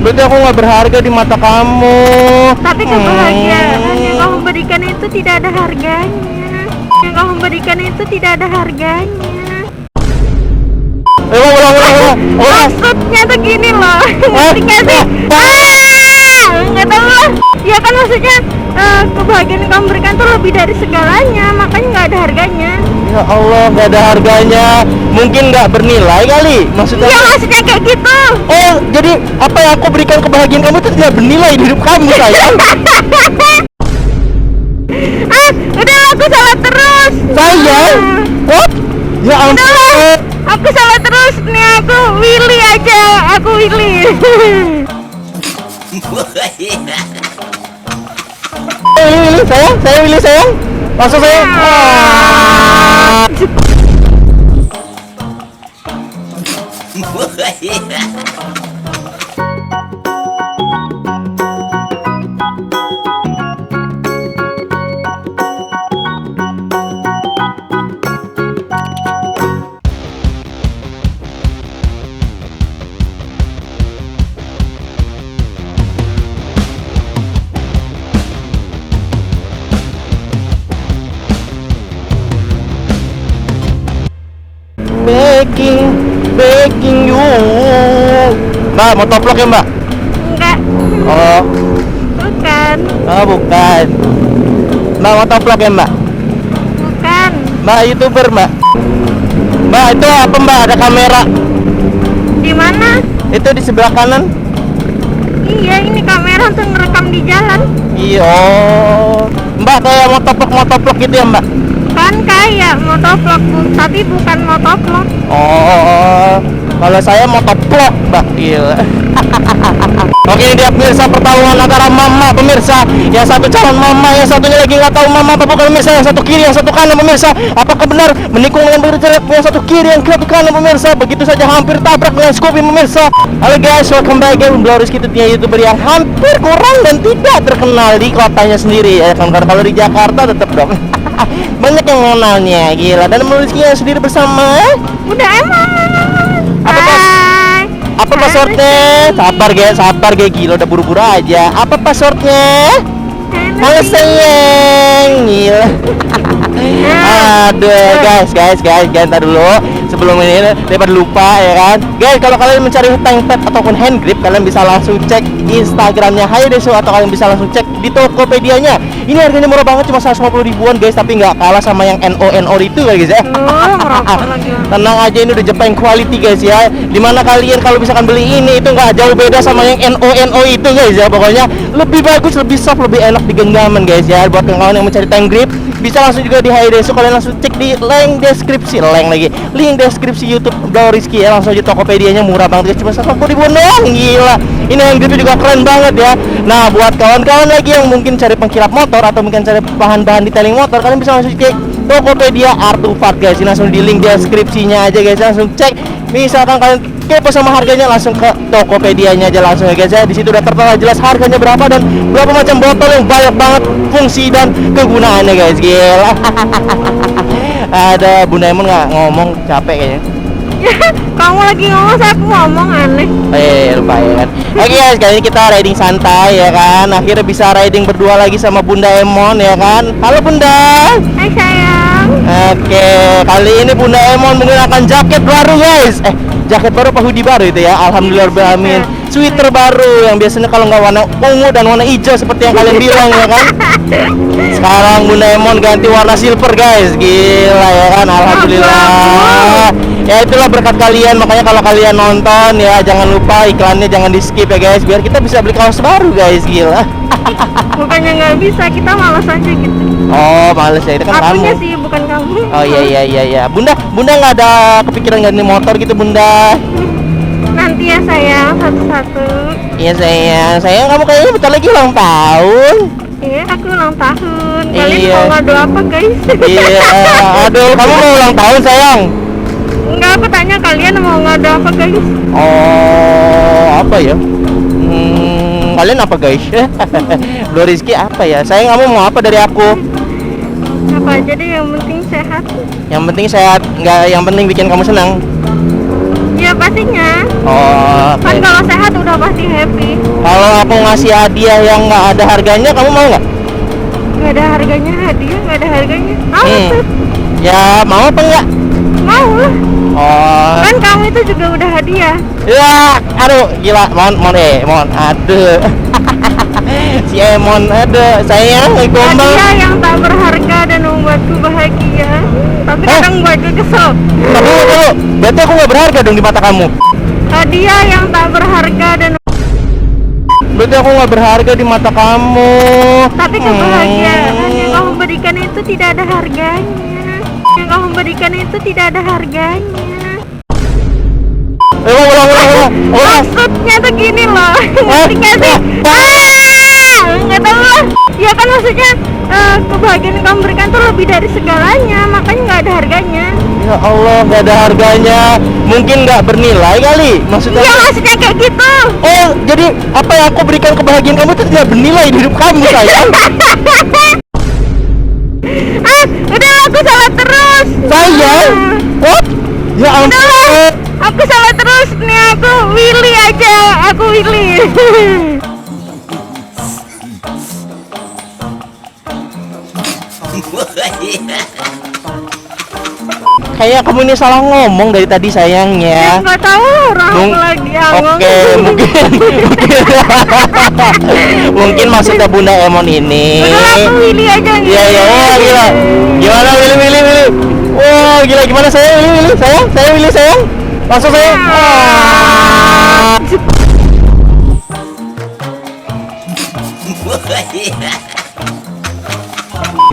Berarti aku nggak berharga di mata kamu. Tapi kebahagiaan yang kamu berikan itu tidak ada harganya. Yang kamu berikan itu tidak ada harganya. Ulang. Maksudnya tuh gini loh. Ngerti nggak sih? Nggak tahu lah. Ya kan maksudnya kebahagiaan yang kamu berikan tuh lebih dari segalanya. Makanya nggak ada harganya. Ya Allah, nggak ada harganya. Mungkin nggak bernilai kali. Maksudnya? Ya maksudnya kayak gitu. Oh, jadi apa yang aku berikan kebahagiaan kamu itu tidak bernilai di hidup kamu, sayang. Udah aku salah terus. Sayang, what? Ya ampun. Aku salah terus nih, aku Willy aja, aku Willy. Willy sayang, saya Willy sayang. Langsung sayang. Begging you. Mbak, mau toplok ya, Mbak? Enggak, Oh, bukan, bukan. Mbak, mau toplok ya, Mbak? bukan. Mbak, YouTuber, Mbak. Mbak, itu apa, Mbak? Ada kamera. Di mana? Itu di sebelah kanan. Iya, ini kamera untuk ngerekam di jalan. Iya. Mbak, kayak mau toplok gitu ya, Mbak? Kan kayak motovlog, tapi bukan motovlog. Oh, kalau saya mau toplok, Mbak. Gila. Oke, ini dia pemirsa pertarungan antara mama pemirsa. Yang satu calon mama, yang satunya lagi nggak tahu mama apa bukan pemirsa. Yang satu kiri, yang satu kanan pemirsa. Apakah benar menikung dengan berjarak yang satu kiri, yang satu kanan pemirsa? Begitu saja hampir tabrak dengan Scoopy pemirsa. Halo guys, welcome back again. Rizky Tutia, YouTuber yang hampir kurang dan tidak terkenal di kotanya sendiri. Ya kan, kalau di Jakarta tetap dong. Banyak yang mengenalnya, gila. Dan Rizky yang sendiri bersama. Udah emang. Apa, Bos? Apa passwordnya? Sabar guys, gila udah buru-buru aja. Apa passwordnya? Halo sayang, gila. Aduh guys, ntar dulu. Sebelum ini daripada lupa ya kan. Guys, kalau kalian mencari tank pad ataupun hand grip, kalian bisa langsung cek Instagramnya Hayodesu atau kalian bisa langsung cek di Tokopedia-nya. Ini harganya murah banget, cuma 150 ribuan guys, tapi nggak kalah sama yang NO itu guys ya. Tenang aja, ini udah Jepang quality guys ya. Dimana kalian kalau misalkan beli ini itu nggak jauh beda sama yang NO itu guys ya. Pokoknya lebih bagus, lebih soft, lebih enak di genggaman guys ya. Buat kawan yang mencari tank grip, bisa langsung juga di Hayodesu. Kalian langsung cek di link deskripsi YouTube Rizky ya. Langsung aja Tokopedia-nya murah banget guys, cuma 150 ribuan doang, gila. Ini hand gripnya juga keren banget ya. Nah, buat kawan-kawan lagi yang mungkin cari pengkilap motor atau mungkin cari bahan-bahan detailing motor, kalian bisa langsung cek Tokopedia Artufart guys. Ini langsung di link deskripsinya aja guys, langsung cek. Misalkan kalian kepo sama harganya, langsung ke Tokopedia-nya aja langsung ya guys ya. Di situ udah tertera jelas harganya berapa dan berapa macam botol yang banyak banget fungsi dan kegunaannya guys. Gila. Ada Bunda Emon nggak ngomong, capek kayaknya. Kamu lagi ngomong, saya ngomong aneh. Lupa ya kan. Oke guys, kali ini kita riding santai ya kan. Akhirnya bisa riding berdua lagi sama Bunda Emon ya kan. Halo Bunda. Hai sayang. Oke, kali ini Bunda Emon menggunakan jaket baru guys. Jaket baru apa hoodie baru itu ya? Alhamdulillah berhamin. Sweater baru yang biasanya kalau nggak warna ungu dan warna hijau seperti yang kalian bilang ya kan. Sekarang Bunda Emon ganti warna silver guys. Gila ya kan, alhamdulillah. Ya itulah berkat kalian, makanya kalau kalian nonton ya jangan lupa iklannya jangan di skip ya guys, biar kita bisa beli kaos baru guys. Gila. Bukannya nggak bisa, kita malas aja gitu. Oh males ya, itu kan Akunya kamu sih, bukan kamu. Oh iya. Bunda nggak ada kepikiran ganti motor gitu Bunda? Nanti ya sayang, satu-satu. Iya sayang kamu kayaknya bentar lagi ulang tahun. Iya, aku ulang tahun. Kalian Iya. mau ngadu apa guys? Iya, aduh kamu mau ulang tahun sayang? Enggak, aku tanya kalian mau ngadu apa guys? Oh apa ya? Kalian apa guys? Rizky apa ya? Sayang kamu mau apa dari aku? Apa aja deh, yang penting sehat. Yang penting sehat, nggak yang penting bikin kamu senang. Ya pastinya. Oh, Kan oke. kalau sehat udah pasti happy. Kalau aku ngasih hadiah yang nggak ada harganya, kamu mau nggak? Gak ada harganya hadiah, gak ada harganya. Mau Hmm. tuh, Ya, mau apa enggak? mau lah. Oh, Kan kamu itu juga udah hadiah. ya, aduh, gila, mon, aduh. Si Emon, aduh, sayang, gombal. Hadiah yang tak berharga dan membuatku bahagia, tapi Hah? kadang buatku kesel. Tunggu, berarti aku nggak berharga dong di mata kamu. Hadiah yang tak berharga dan Berarti aku nggak berharga di mata kamu. tapi kebahagiaan yang kamu berikan itu tidak ada harganya. Yang kamu berikan itu tidak ada harganya. Ulang. Maksudnya tuh gini loh. Ngerti nggak sih? Nggak tahu lah. Ya kan maksudnya kebahagiaan yang kamu berikan tuh lebih dari segalanya, makanya nggak ada harganya. Ya Allah, nggak ada harganya. Mungkin nggak bernilai kali. Maksudnya. Iya maksudnya kayak gitu. Oh, jadi apa yang aku berikan kebahagiaan kamu itu tidak bernilai di hidup kamu, sayang. Udah aku salah terus. Sayang. What? Ya ampun. Aku salah terus nih, aku Willy aja, aku Willy. Kayak kamu ini salah ngomong dari tadi, sayangnya. Nggak tahu orang Mung- apa lagi yang Oke, mungkin maksudnya Bunda Emon ini. Udah aku Willy aja nih. Iya, wah gila. Gimana Willy? Wah gila, gimana sayang Willy? Saya Willy sayang. Langsung sayang. Ah.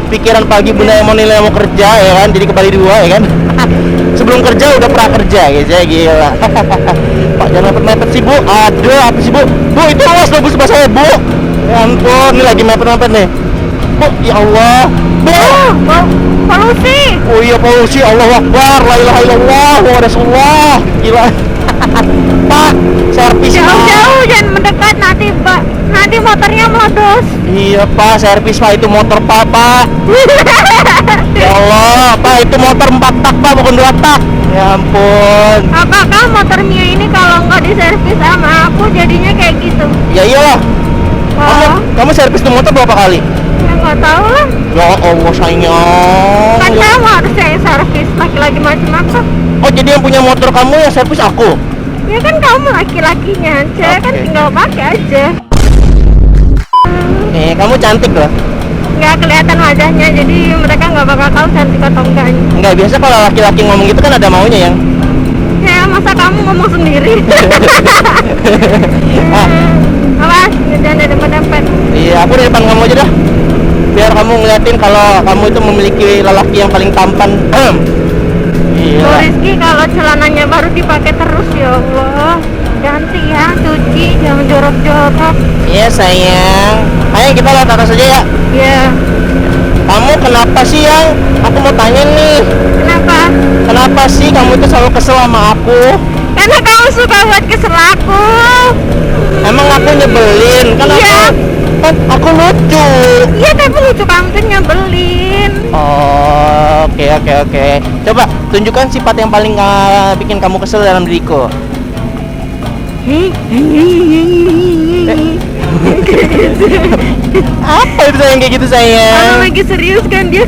Pikiran pagi Bunda Emon ini mau kerja ya kan, jadi kembali dua ya kan. Sebelum kerja udah pernah kerja gitu ya, gila. Pak jangan mepet-mepet sih Bu. Aduh, apa sih Bu? Bu itu awas loh Bu sebelah saya Bu. Ya ampun, ini lagi mepet-mepet nih. Bu, ya Allah. Bu. Polusi. Oh iya polusi, Allah Akbar, la ilaha illallah, wa rasulullah. Gila. Pak, servis Pak. Jauh-jauh jangan mendekat nanti Pak. Nanti motornya meledos. Iya Pak, servis Pak, itu motor Pak. Ya Allah, Pak, itu motor 4 tak Pak, bukan 2 tak. Ya ampun. Apakah motor Mia ini kalau nggak diservis sama aku jadinya kayak gitu? Ya iyalah. Oh, Kamu servis tuh motor berapa kali? ya nggak tahu lah. Ya Allah sayang. Kan kamu harusnya yang servis, laki-laki macam apa? Oh jadi yang punya motor kamu yang servis aku? Ya kan kamu laki-lakinya, cewek kan Oke. tinggal pakai aja. Kamu cantik loh. Nggak kelihatan wajahnya, jadi mereka nggak bakal tahu cantik atau enggaknya. Enggak biasa kalau laki-laki ngomong gitu kan ada maunya yang. Ya masa kamu ngomong sendiri? Ah, Awas, jangan ada depan-depan. iya, aku di depan kamu aja dah. Biar kamu ngeliatin kalau kamu itu memiliki lelaki yang paling tampan. Loh, Iya. Rizky kalau celananya baru dipakai terus ya Allah. Ganti ya, cuci, jangan jorok-jorok. Iya sayang. Ayo kita lihat atas aja ya. Ya, Kamu kenapa sih yang? Aku mau tanya nih. kenapa? Kenapa sih kamu itu selalu kesel sama aku? Karena kamu suka buat kesel aku. Emang aku nyebelin? Kan Iya. aku lucu. Iya, tapi lucu kamu tuh nyebelin. Oh, oke. Coba tunjukkan sifat yang paling bikin kamu kesel dalam diriku. Apa itu sayang kayak gitu Kalau sayang? lagi serius kan dia.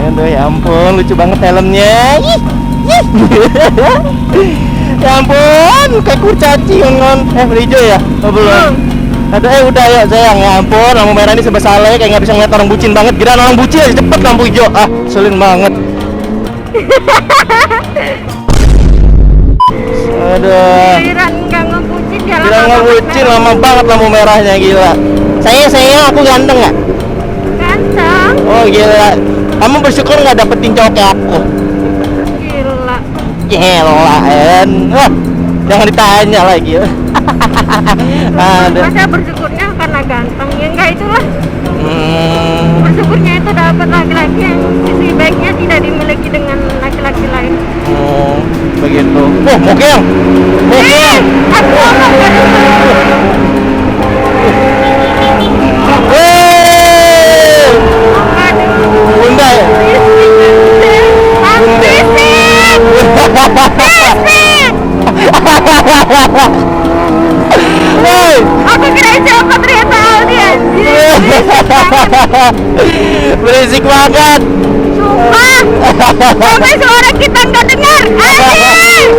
Aduh ya ampun, lucu banget helmnya. Ya ampun, kayak kurcaci ngon. Udah hijau ya? Oh, belum. Aduh, udah ya sayang, ya ampun, lampu merah ini serba salah ya, kayak nggak bisa ngeliat orang bucin banget. Kira orang bucin aja cepet lampu hijau. Ah, selin banget. Aduh. Giliran nggak ngebucin jalan Bilang nggak bucin, lama banget lampu merahnya, gila. Sayang, aku ganteng nggak? Ganteng. Oh gila. Kamu bersyukur nggak dapetin cowok kayak aku? Gila. Gila, wah, jangan ditanya lagi. Aduh. Masa bersyukurnya karena ganteng? Ya enggak itulah. Hmm. Bersyukurnya itu dapat laki-laki yang sisi baiknya tidak dimiliki dengan laki-laki lain. Oh, begitu. Oh, Mokeang. Aku ngomong kan. Bunda ya? Aku Berisik. Hei. Aku kira siapa ternyata Aldi anjir. Berisik banget. Sumpah. Sampai suara kita nggak dengar. Aldi.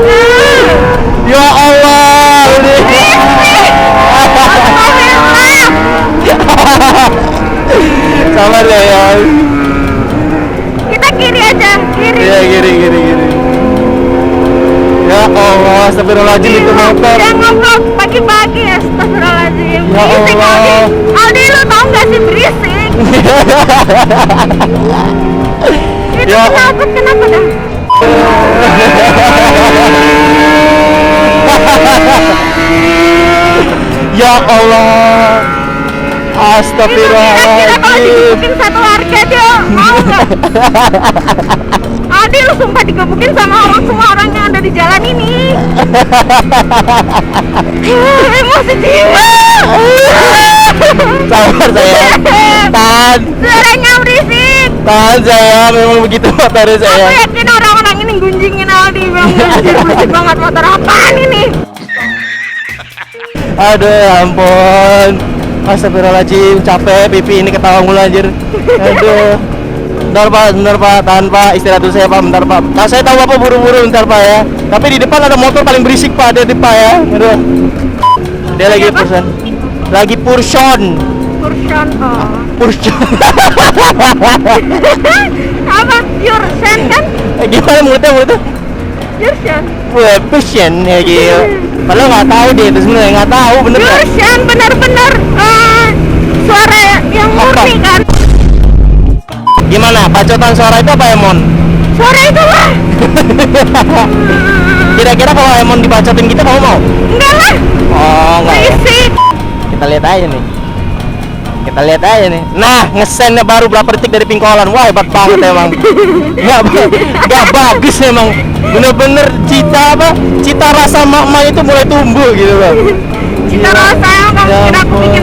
Ya Allah. Astagfirullah. Sabar ya. Kita kiri aja, kiri. Iya, gini. Ya Allah, astagfirullahaladzim itu motor. Dia ngobrol pagi-pagi, astagfirullahaladzim. Ya Berisik Allah. Aldi. Aldi, lu tau gak sih berisik? Itu Ya. kenapa dah? Ya Allah. Kira-kira kalau Astagfirullahaladzim. digebukin satu warga dia mau gak? Aldi, lu sumpah digebukin sama semua orang yang ada di jalan ini. Emosi jiwa. Sabar sayang. Tahan. Suaranya berisik. Tahan sayang, memang begitu motornya Aku sayang. yakin orang-orang ini gunjingin Aldi bang. Anjir, berisik banget, motor apaan ini? Aduh ya ampun. Astagfirullahaladzim, capek pipi ini ketawa mulu anjir. Aduh. Bentar pak, tahan pak, istirahat dulu saya pak, bentar pak. Nah, saya tahu bapak buru-buru bentar pak ya. Tapi di depan ada motor paling berisik pak, ada di pak ya. Aduh. Dia lagi Apa? purson. Lagi purson. Purson, oh. Purson. Apa? Purson kan? Gimana mulutnya? Purson. Wah, purson ya gitu. Padahal nggak tahu dia itu sebenarnya nggak tahu bener nggak? Purson benar-benar suara yang murni kan? Gimana? Bacotan suara itu apa Emon? Suara itu lah. Kira-kira kalau Emon dibacotin kita kamu mau? Enggak lah. Oh nggak ya? Berisik. Kita lihat aja nih. Nah, ngesennya baru berapa detik dari pingkolan. Wah, hebat banget emang. Nggak bagus emang. Bener-bener cita rasa mak-mak itu mulai tumbuh gitu loh. Cita rasa yang kamu Ya kira aku ampun. bikin